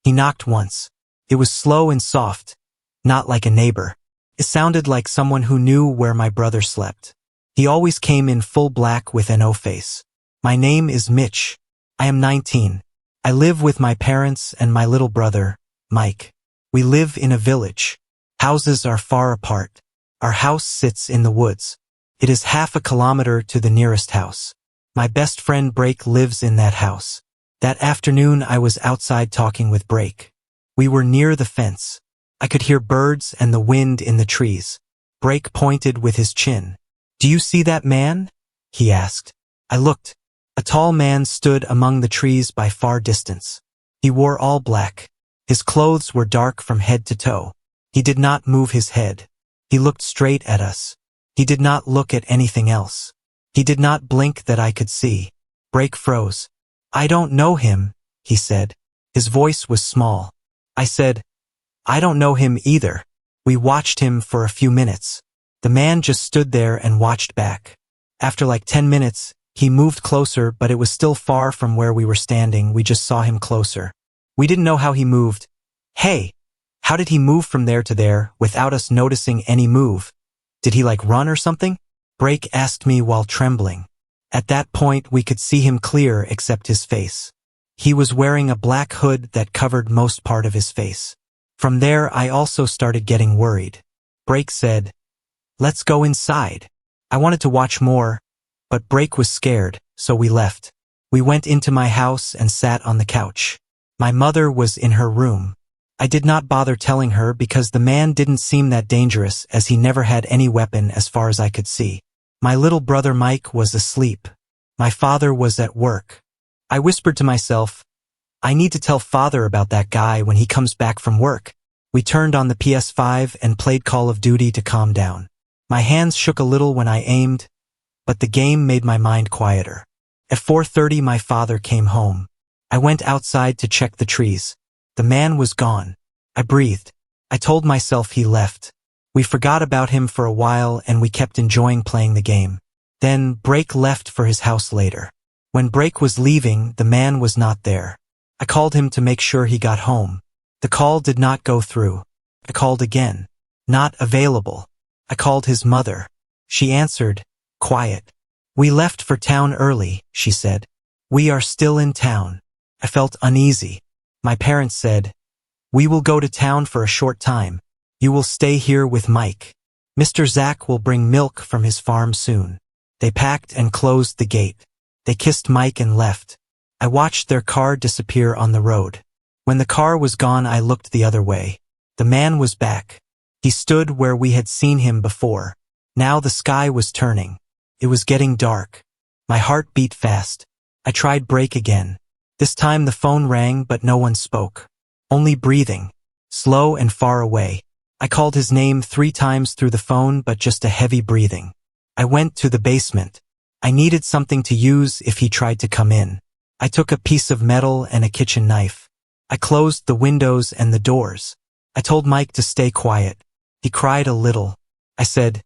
He knocked once. It was slow and soft, not like a neighbor. It sounded like someone who knew where my brother slept. He always came in full black with an O face. My name is Mitch. I am 19. I live with my parents and my little brother, Mike. We live in a village. Houses are far apart. Our house sits in the woods. It is half a kilometer to the nearest house. My best friend Brake lives in that house. That afternoon I was outside talking with Brake. We were near the fence. I could hear birds and the wind in the trees. Brake pointed with his chin. "Do you see that man?" he asked. I looked. A tall man stood among the trees by far distance. He wore all black. His clothes were dark from head to toe. He did not move his head. He looked straight at us. He did not look at anything else. He did not blink that I could see. Brake froze. "I don't know him," he said. His voice was small. I said, "I don't know him either." We watched him for a few minutes. The man just stood there and watched back. After like 10 minutes, he moved closer, but it was still far from where we were standing. We just saw him closer. We didn't know how he moved. Hey, how did he move from there to there without us noticing any move? Did he like run or something? Brake asked me while trembling. At that point, we could see him clear except his face. He was wearing a black hood that covered most part of his face. From there, I also started getting worried. Brake said, "Let's go inside." I wanted to watch more, but Brake was scared, so we left. We went into my house and sat on the couch. My mother was in her room. I did not bother telling her because the man didn't seem that dangerous as he never had any weapon as far as I could see. My little brother Mike was asleep. My father was at work. I whispered to myself, "I need to tell father about that guy when he comes back from work." We turned on the PS5 and played Call of Duty to calm down. My hands shook a little when I aimed, but the game made my mind quieter. At 4:30 my father came home. I went outside to check the trees. The man was gone. I breathed. I told myself he left. We forgot about him for a while and we kept enjoying playing the game. Then Brake left for his house later. When Brake was leaving, the man was not there. I called him to make sure he got home. The call did not go through. I called again. Not available. I called his mother. She answered, quiet. "We left for town early," she said. "We are still in town." I felt uneasy. My parents said, "We will go to town for a short time. You will stay here with Mike. Mr. Zach will bring milk from his farm soon." They packed and closed the gate. They kissed Mike and left. I watched their car disappear on the road. When the car was gone, I looked the other way. The man was back. He stood where we had seen him before. Now the sky was turning. It was getting dark. My heart beat fast. I tried Brake again. This time the phone rang, but no one spoke. Only breathing. Slow and far away. I called his name 3 times through the phone, but just a heavy breathing. I went to the basement. I needed something to use if he tried to come in. I took a piece of metal and a kitchen knife. I closed the windows and the doors. I told Mike to stay quiet. He cried a little. I said,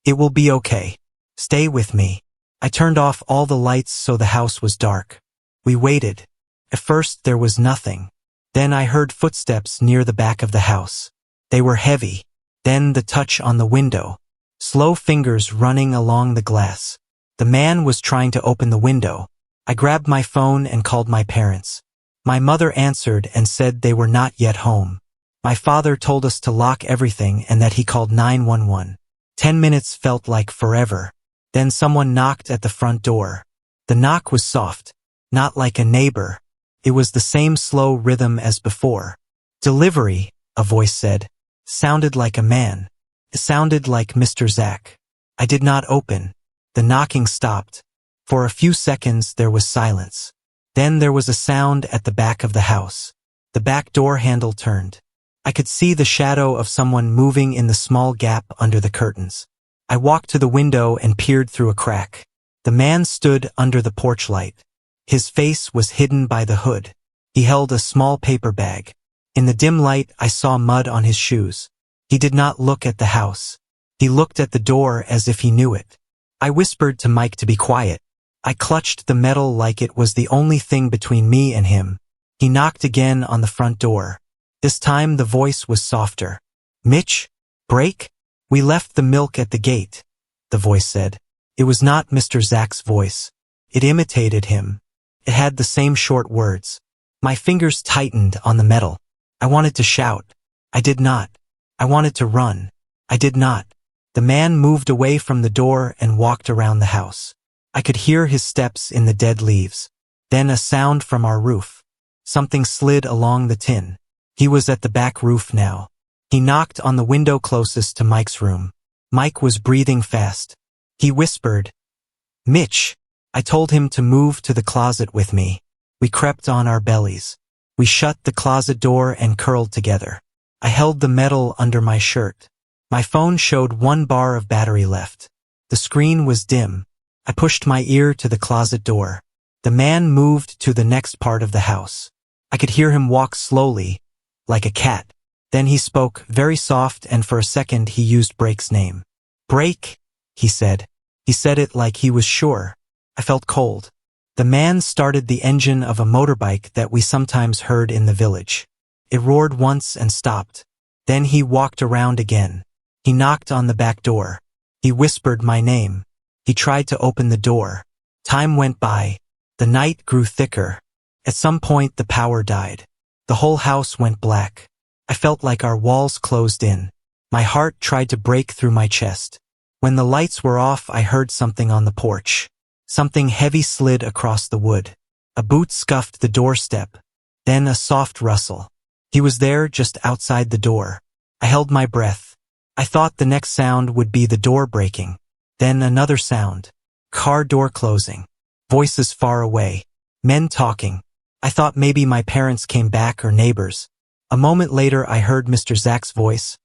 "It will be okay. Stay with me." I turned off all the lights so the house was dark. We waited. At first there was nothing. Then I heard footsteps near the back of the house. They were heavy. Then the touch on the window. Slow fingers running along the glass. The man was trying to open the window. I grabbed my phone and called my parents. My mother answered and said they were not yet home. My father told us to lock everything and that he called 911. 10 minutes felt like forever. Then someone knocked at the front door. The knock was soft, not like a neighbor. It was the same slow rhythm as before. "Delivery," a voice said. Sounded like a man. It sounded like Mr. Zach. I did not open. The knocking stopped. For a few seconds there was silence. Then there was a sound at the back of the house. The back door handle turned. I could see the shadow of someone moving in the small gap under the curtains. I walked to the window and peered through a crack. The man stood under the porch light. His face was hidden by the hood. He held a small paper bag. In the dim light, I saw mud on his shoes. He did not look at the house. He looked at the door as if he knew it. I whispered to Mike to be quiet. I clutched the metal like it was the only thing between me and him. He knocked again on the front door. This time the voice was softer. "Mitch? Break? We left the milk at the gate," the voice said. It was not Mr. Zach's voice. It imitated him. It had the same short words. My fingers tightened on the metal. I wanted to shout. I did not. I wanted to run. I did not. The man moved away from the door and walked around the house. I could hear his steps in the dead leaves. Then a sound from our roof. Something slid along the tin. He was at the back roof now. He knocked on the window closest to Mike's room. Mike was breathing fast. He whispered, "Mitch." I told him to move to the closet with me. We crept on our bellies. We shut the closet door and curled together. I held the metal under my shirt. My phone showed 1 bar of battery left. The screen was dim. I pushed my ear to the closet door. The man moved to the next part of the house. I could hear him walk slowly, like a cat. Then he spoke, very soft, and for a second he used Break's name. "Break," he said. He said it like he was sure. I felt cold. The man started the engine of a motorbike that we sometimes heard in the village. It roared once and stopped. Then he walked around again. He knocked on the back door. He whispered my name. He tried to open the door. Time went by. The night grew thicker. At some point the power died. The whole house went black. I felt like our walls closed in. My heart tried to break through my chest. When the lights were off, I heard something on the porch. Something heavy slid across the wood. A boot scuffed the doorstep. Then a soft rustle. He was there just outside the door. I held my breath. I thought the next sound would be the door breaking. Then another sound. Car door closing. Voices far away. Men talking. I thought maybe my parents came back or neighbors. A moment later I heard Mr. Zach's voice.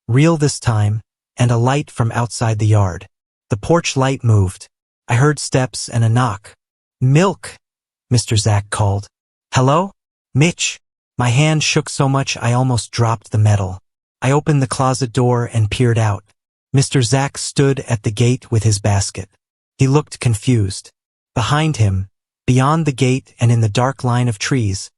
Real this time, and a light from outside the yard. The porch light moved. I heard steps and a knock. "Milk," Mr. Zach called. "Hello? Mitch." My hand shook so much I almost dropped the metal. I opened the closet door and peered out. Mr. Zach stood at the gate with his basket. He looked confused. Behind him, beyond the gate and in the dark line of trees,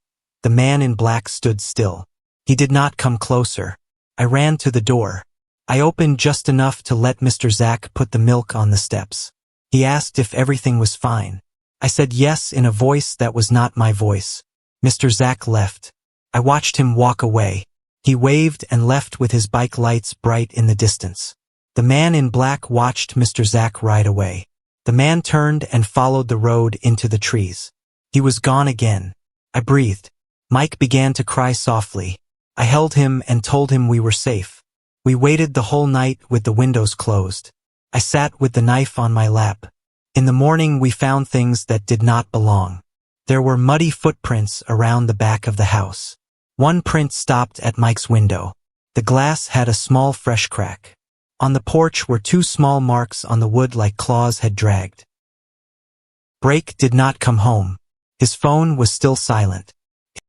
the man in black stood still. He did not come closer. I ran to the door. I opened just enough to let Mr. Zach put the milk on the steps. He asked if everything was fine. I said yes in a voice that was not my voice. Mr. Zach left. I watched him walk away. He waved and left with his bike lights bright in the distance. The man in black watched Mr. Zach ride away. The man turned and followed the road into the trees. He was gone again. I breathed. Mike began to cry softly. I held him and told him we were safe. We waited the whole night with the windows closed. I sat with the knife on my lap. In the morning we found things that did not belong. There were muddy footprints around the back of the house. One print stopped at Mike's window. The glass had a small fresh crack. On the porch were 2 small marks on the wood like claws had dragged. Break did not come home. His phone was still silent.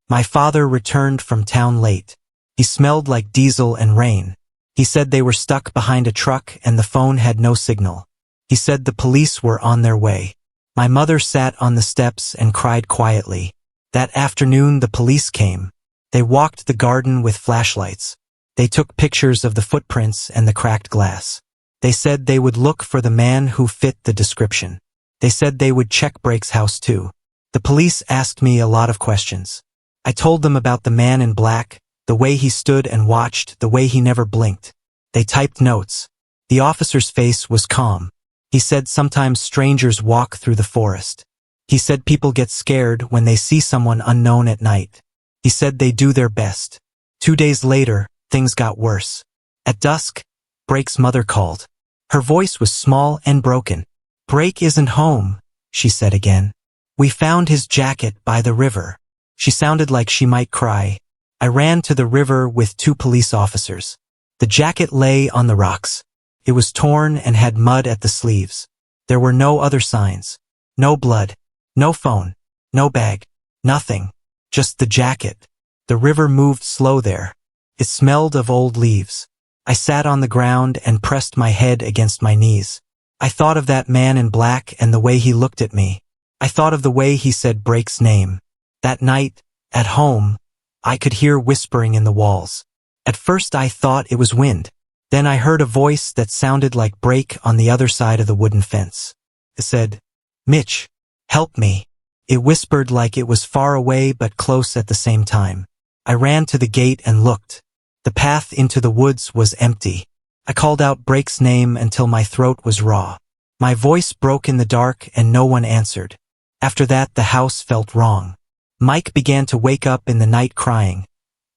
My father returned from town late. He smelled like diesel and rain. He said they were stuck behind a truck and the phone had no signal. He said the police were on their way. My mother sat on the steps and cried quietly. That afternoon the police came. They walked the garden with flashlights. They took pictures of the footprints and the cracked glass. They said they would look for the man who fit the description. They said they would check Break's house too. The police asked me a lot of questions. I told them about the man in black, the way he stood and watched, the way he never blinked. They typed notes. The officer's face was calm. He said sometimes strangers walk through the forest. He said people get scared when they see someone unknown at night. He said they do their best. 2 days later, things got worse. At dusk, Break's mother called. Her voice was small and broken. "Break isn't home," she said again. "We found his jacket by the river." She sounded like she might cry. I ran to the river with 2 police officers. The jacket lay on the rocks. It was torn and had mud at the sleeves. There were no other signs. No blood. No phone. No bag. Nothing. Just the jacket. The river moved slow there. It smelled of old leaves. I sat on the ground and pressed my head against my knees. I thought of that man in black and the way he looked at me. I thought of the way he said Break's name. That night, At home, I could hear whispering in the walls. At first I thought it was wind. Then I heard a voice that sounded like Break on the other side of the wooden fence. It said, "Mitch, help me." It whispered like it was far away but close at the same time. I ran to the gate and looked. The path into the woods was empty. I called out Break's name until my throat was raw. My voice broke in the dark and no one answered. After that, the house felt wrong. Mike began to wake up in the night crying,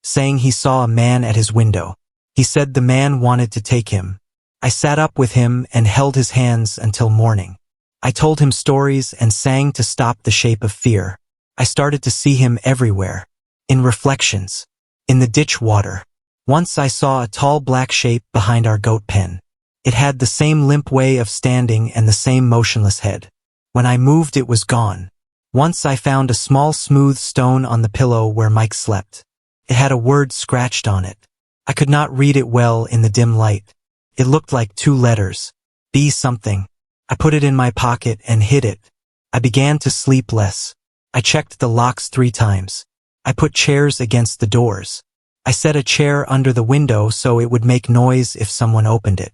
saying he saw a man at his window. He said the man wanted to take him. I sat up with him and held his hands until morning. I told him stories and sang to stop the shape of fear. I started to see him everywhere. In reflections. In the ditch water. Once I saw a tall black shape behind our goat pen. It had the same limp way of standing and the same motionless head. When I moved, it was gone. Once I found a small smooth stone on the pillow where Mike slept. It had a word scratched on it. I could not read it well in the dim light. It looked like 2 letters. B something. I put it in my pocket and hid it. I began to sleep less. I checked the locks 3 times. I put chairs against the doors. I set a chair under the window so it would make noise if someone opened it.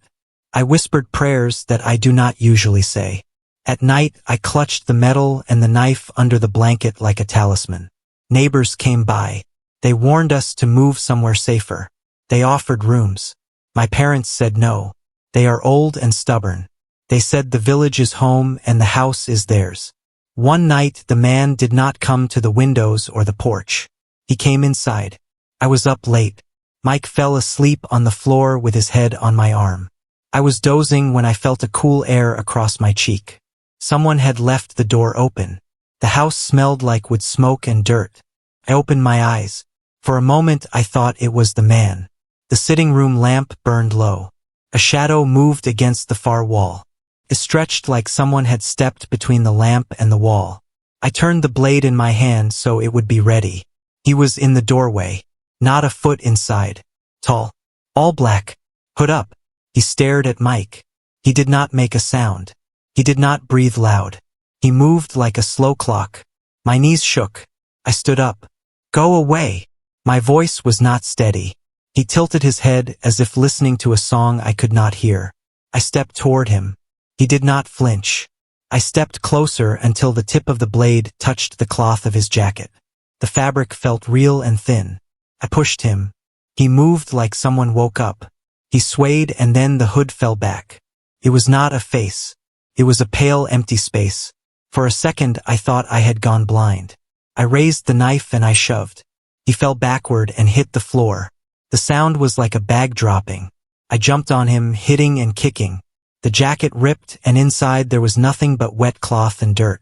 I whispered prayers that I do not usually say. At night, I clutched the metal and the knife under the blanket like a talisman. Neighbors came by. They warned us to move somewhere safer. They offered rooms. My parents said no. They are old and stubborn. They said the village is home and the house is theirs. One night, the man did not come to the windows or the porch. He came inside. I was up late. Mike fell asleep on the floor with his head on my arm. I was dozing when I felt a cool air across my cheek. Someone had left the door open. The house smelled like wood smoke and dirt. I opened my eyes. For a moment, I thought it was the man. The sitting room lamp burned low. A shadow moved against the far wall. It stretched like someone had stepped between the lamp and the wall. I turned the blade in my hand so it would be ready. He was in the doorway, not a foot inside. Tall, all black, hood up. He stared at Mike. He did not make a sound. He did not breathe loud. He moved like a slow clock. My knees shook. I stood up. "Go away." My voice was not steady. He tilted his head as if listening to a song I could not hear. I stepped toward him. He did not flinch. I stepped closer until the tip of the blade touched the cloth of his jacket. The fabric felt real and thin. I pushed him. He moved like someone woke up. He swayed and then the hood fell back. It was not a face. It was a pale, empty space. For a second, I thought I had gone blind. I raised the knife and I shoved. He fell backward and hit the floor. The sound was like a bag dropping. I jumped on him, hitting and kicking. The jacket ripped, and inside there was nothing but wet cloth and dirt.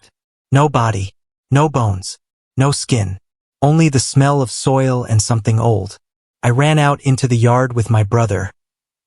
No body, no bones, no skin. Only the smell of soil and something old. I ran out into the yard with my brother.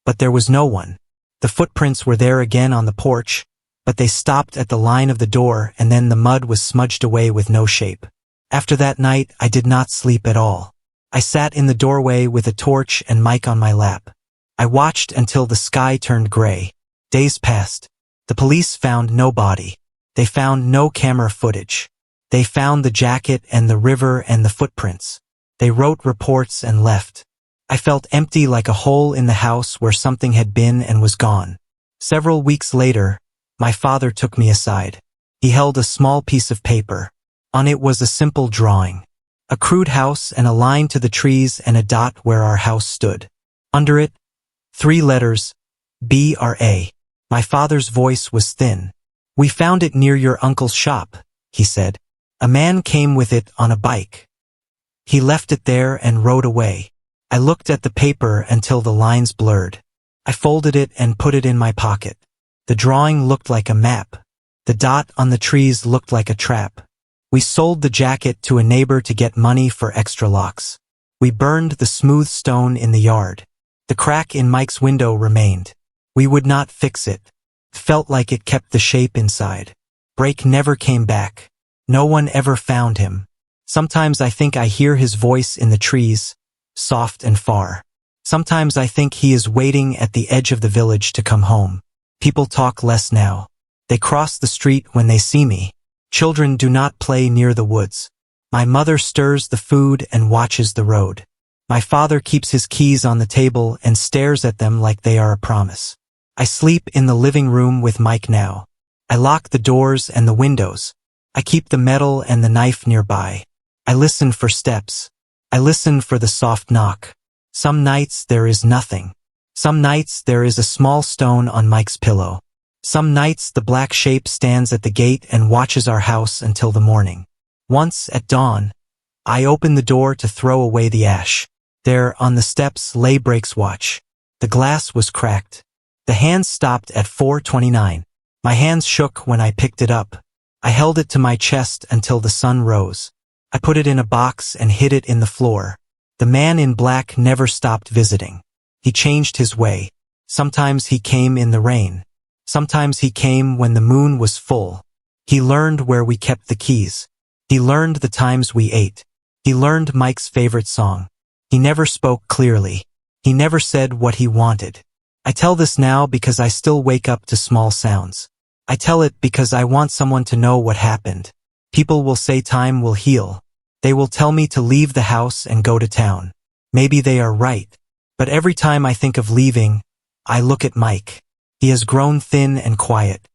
But there was no one. The footprints were there again on the porch, but they stopped at the line of the door and then the mud was smudged away with no shape. After that night, I did not sleep at all. I sat in the doorway with a torch and Mike on my lap. I watched until the sky turned gray. Days passed. The police found no body. They found no camera footage. They found the jacket and the river and the footprints. They wrote reports and left. I felt empty like a hole in the house where something had been and was gone. Several weeks later, my father took me aside. He held a small piece of paper. On it was a simple drawing. A crude house and a line to the trees and a dot where our house stood. Under it, 3 letters, B-R-A. My father's voice was thin. "We found it near your uncle's shop," he said. "A man came with it on a bike. He left it there and rode away." I looked at the paper until the lines blurred. I folded it and put it in my pocket. The drawing looked like a map. The dot on the trees looked like a trap. We sold the jacket to a neighbor to get money for extra locks. We burned the smooth stone in the yard. The crack in Mike's window remained. We would not fix it. It felt like it kept the shape inside. Break never came back. No one ever found him. Sometimes I think I hear his voice in the trees, soft and far. Sometimes I think he is waiting at the edge of the village to come home. People talk less now. They cross the street when they see me. Children do not play near the woods. My mother stirs the food and watches the road. My father keeps his keys on the table and stares at them like they are a promise. I sleep in the living room with Mike now. I lock the doors and the windows. I keep the metal and the knife nearby. I listen for steps. I listen for the soft knock. Some nights there is nothing. Some nights there is a small stone on Mike's pillow. Some nights the black shape stands at the gate and watches our house until the morning. Once, at dawn, I open the door to throw away the ash. There, on the steps, lay Brake's watch. The glass was cracked. The hands stopped at 4:29. My hands shook when I picked it up. I held it to my chest until the sun rose. I put it in a box and hid it in the floor. The man in black never stopped visiting. He changed his way. Sometimes he came in the rain. Sometimes he came when the moon was full. He learned where we kept the keys. He learned the times we ate. He learned Mike's favorite song. He never spoke clearly. He never said what he wanted. I tell this now because I still wake up to small sounds. I tell it because I want someone to know what happened. People will say time will heal. They will tell me to leave the house and go to town. Maybe they are right. But every time I think of leaving, I look at Mike. He has grown thin and quiet.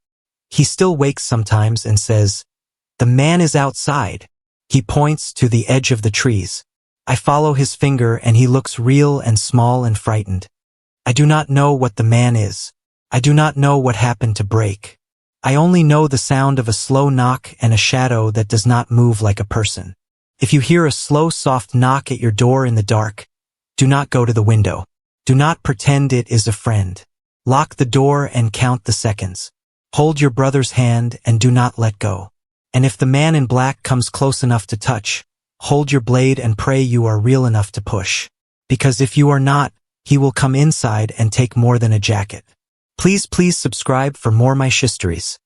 He still wakes sometimes and says, "The man is outside." He points to the edge of the trees. I follow his finger and he looks real and small and frightened. I do not know what the man is. I do not know what happened to Brake. I only know the sound of a slow knock and a shadow that does not move like a person. If you hear a slow, soft knock at your door in the dark, do not go to the window. Do not pretend it is a friend. Lock the door and count the seconds. Hold your brother's hand and do not let go. And if the man in black comes close enough to touch, hold your blade and pray you are real enough to push. Because if you are not, he will come inside and take more than a jacket. Please subscribe for more my histories.